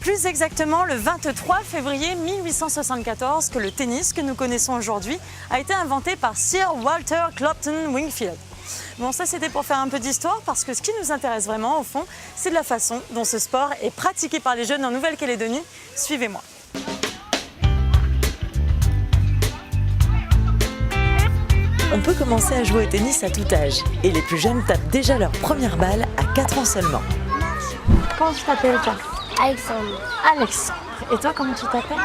plus exactement le 23 février 1874 que le tennis que nous connaissons aujourd'hui a été inventé par Sir Walter Clopton Wingfield. Bon, ça c'était pour faire un peu d'histoire parce que ce qui nous intéresse vraiment au fond, c'est de la façon dont ce sport est pratiqué par les jeunes en Nouvelle-Calédonie. Suivez-moi. On peut commencer à jouer au tennis à tout âge et les plus jeunes tapent déjà leur première balle à 4 ans seulement. Comment tu t'appelles toi? Alexandre. Alex. Et toi, comment tu t'appelles?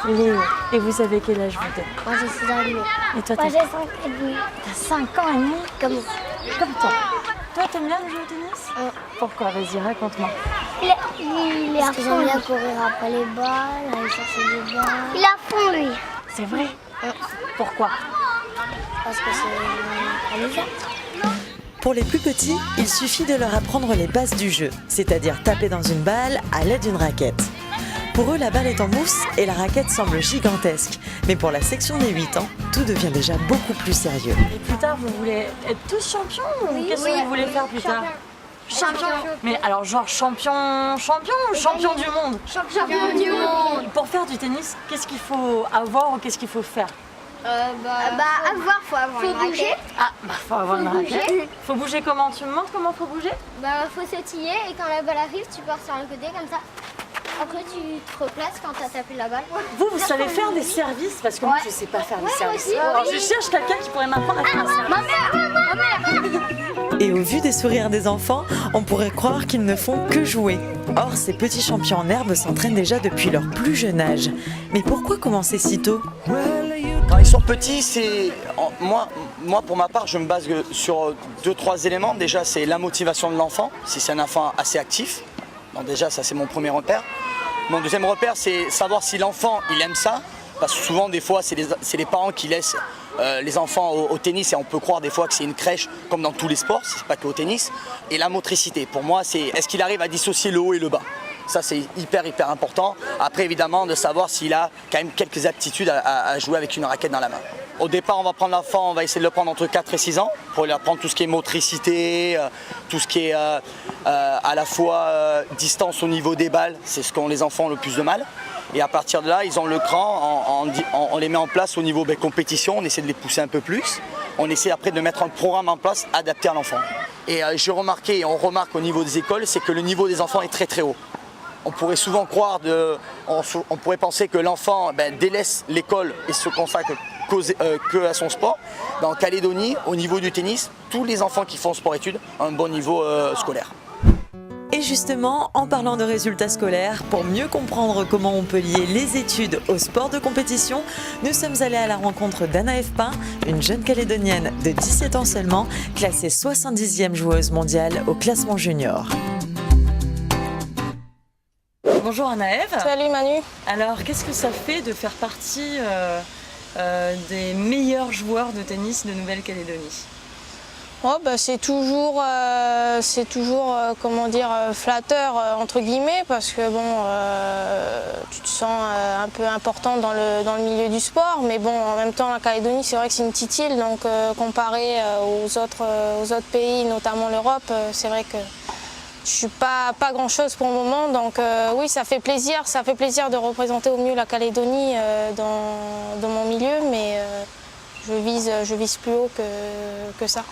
Léo. Et vous avez quel âge vous deux? Moi j'ai 6 ans et demi. Et toi, Moi j'ai 5 et demi. t'as 5 ans et demi? Comme toi. Toi, t'aimes bien jouer au tennis? Pourquoi? Vas-y, raconte-moi. il est à fond. J'aime bien courir après les balles, aller chercher les balles. Il est à fond lui. C'est vrai? Pourquoi? Parce que c'est amusant. Pour les plus petits, il suffit de leur apprendre les bases du jeu, c'est-à-dire taper dans une balle à l'aide d'une raquette. Pour eux, la balle est en mousse et la raquette semble gigantesque. Mais pour la section des 8 ans, tout devient déjà beaucoup plus sérieux. Et plus tard, vous voulez être tous champions ou qu'est-ce que vous voulez faire plus tard? Champion. Mais alors genre champion ou champion du monde? Champion du monde. Pour faire du tennis, qu'est-ce qu'il faut avoir ou qu'est-ce qu'il faut faire? Faut avoir une raquette. Faut avoir une raquette. Faut bouger comment? Tu me montres comment faut bouger? Faut sautiller et quand la balle arrive, tu pars sur un côté comme ça. Après, tu te replaces quand tu as tapé la balle. Vous savez faire des services? Parce que moi, je ne sais pas faire des services. Aussi. Alors, je cherche quelqu'un qui pourrait m'apprendre à faire un service. Ma mère. Et au vu des sourires des enfants, on pourrait croire qu'ils ne font que jouer. Or, ces petits champions en herbe s'entraînent déjà depuis leur plus jeune âge. Mais pourquoi commencer si tôt? Quand ils sont petits, moi pour ma part, je me base sur 2-3 éléments. Déjà, c'est la motivation de l'enfant, si c'est un enfant assez actif. Donc déjà, ça c'est mon premier repère. Mon deuxième repère, c'est savoir si l'enfant, il aime ça. Parce que souvent, des fois, c'est les parents qui laissent les enfants au tennis et on peut croire des fois que c'est une crèche, comme dans tous les sports, c'est pas qu'au tennis. Et la motricité, pour moi, c'est est-ce qu'il arrive à dissocier le haut et le bas? Ça, c'est hyper important. Après, évidemment, de savoir s'il a quand même quelques aptitudes à jouer avec une raquette dans la main. Au départ, on va prendre l'enfant, on va essayer de le prendre entre 4 et 6 ans pour lui apprendre tout ce qui est motricité, tout ce qui est à la fois distance au niveau des balles, c'est ce qu'ont les enfants ont le plus de mal. Et à partir de là, ils ont le cran, on les met en place au niveau compétition, on essaie de les pousser un peu plus. On essaie après de mettre un programme en place adapté à l'enfant. Et j'ai remarqué, et on remarque au niveau des écoles, c'est que le niveau des enfants est très très haut. On pourrait souvent croire, on pourrait penser que l'enfant délaisse l'école et se consacre que à son sport. Dans Calédonie, au niveau du tennis, tous les enfants qui font sport-études ont un bon niveau scolaire. Et justement, en parlant de résultats scolaires, pour mieux comprendre comment on peut lier les études au sport de compétition, nous sommes allés à la rencontre d'Anna Efpin, une jeune Calédonienne de 17 ans seulement, classée 70e joueuse mondiale au classement junior. Bonjour Anna-Ève. Salut Manu. Alors, qu'est-ce que ça fait de faire partie des meilleurs joueurs de tennis de Nouvelle-Calédonie? C'est toujours comment dire, flatteur entre guillemets parce que tu te sens un peu important dans le milieu du sport, mais bon, en même temps la Calédonie c'est vrai que c'est une petite île, donc comparé aux autres pays, notamment l'Europe, c'est vrai que je suis pas grand chose pour le moment, donc oui, ça fait plaisir de représenter au mieux la Calédonie dans mon milieu, mais je vise plus haut que ça.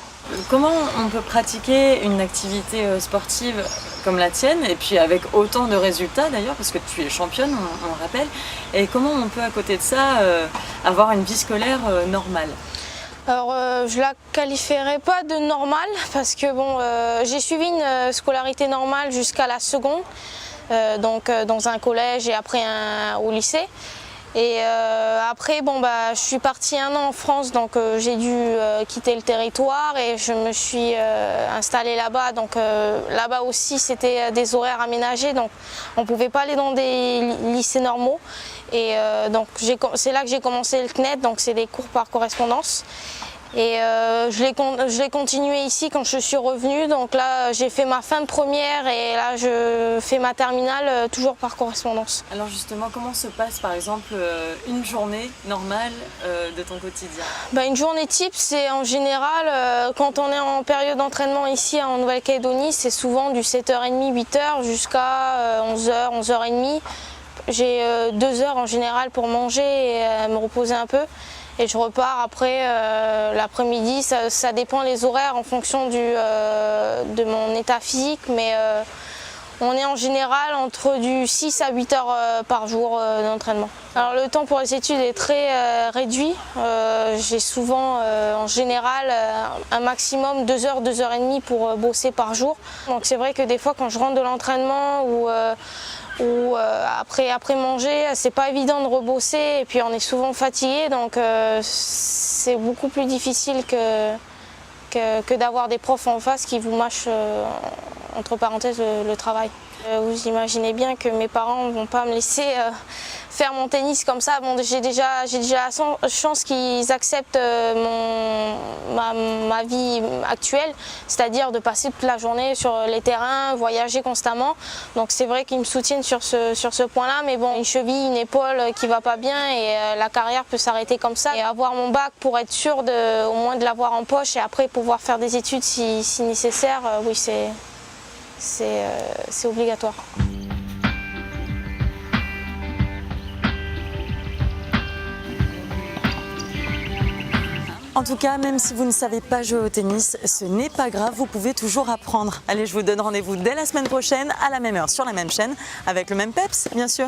Comment on peut pratiquer une activité sportive comme la tienne, et puis avec autant de résultats d'ailleurs, parce que tu es championne, on le rappelle, et comment on peut à côté de ça avoir une vie scolaire normale? Alors, je la qualifierais pas de normale parce que j'ai suivi une scolarité normale jusqu'à la seconde, donc dans un collège et après au lycée. Et après, je suis partie 1 an en France, donc j'ai dû quitter le territoire et je me suis installée là-bas. Donc là-bas aussi, c'était des horaires aménagés, donc on ne pouvait pas aller dans des lycées normaux. Et donc c'est là que j'ai commencé le CNED, donc c'est des cours par correspondance. Et je l'ai continué ici quand je suis revenue. Donc là, j'ai fait ma fin de première et là, je fais ma terminale toujours par correspondance. Alors justement, comment se passe par exemple une journée normale de ton quotidien? Une journée type, c'est en général, quand on est en période d'entraînement ici en Nouvelle-Calédonie, c'est souvent du 7h30, 8h jusqu'à 11h, 11h30. J'ai 2 heures en général pour manger et me reposer un peu. Et je repars après l'après-midi, ça dépend les horaires en fonction de mon état physique, mais on est en général entre du 6 à 8 heures par jour d'entraînement. Alors le temps pour les études est très réduit, j'ai souvent en général un maximum 2 heures, 2 heures et demie pour bosser par jour. Donc c'est vrai que des fois quand je rentre de l'entraînement ou après manger, c'est pas évident de rebosser et puis on est souvent fatigué, donc c'est beaucoup plus difficile que d'avoir des profs en face qui vous mâchent entre parenthèses le travail. Vous imaginez bien que mes parents ne vont pas me laisser faire mon tennis comme ça. Bon, j'ai déjà la chance qu'ils acceptent ma vie actuelle, c'est-à-dire de passer toute la journée sur les terrains, voyager constamment. Donc c'est vrai qu'ils me soutiennent sur ce point-là, mais bon, une cheville, une épaule qui va pas bien et la carrière peut s'arrêter comme ça. Et avoir mon bac pour être sûr au moins de l'avoir en poche et après pouvoir faire des études si nécessaire, oui, c'est obligatoire. En tout cas, même si vous ne savez pas jouer au tennis, ce n'est pas grave, vous pouvez toujours apprendre. Allez, je vous donne rendez-vous dès la semaine prochaine, à la même heure, sur la même chaîne, avec le même peps, bien sûr.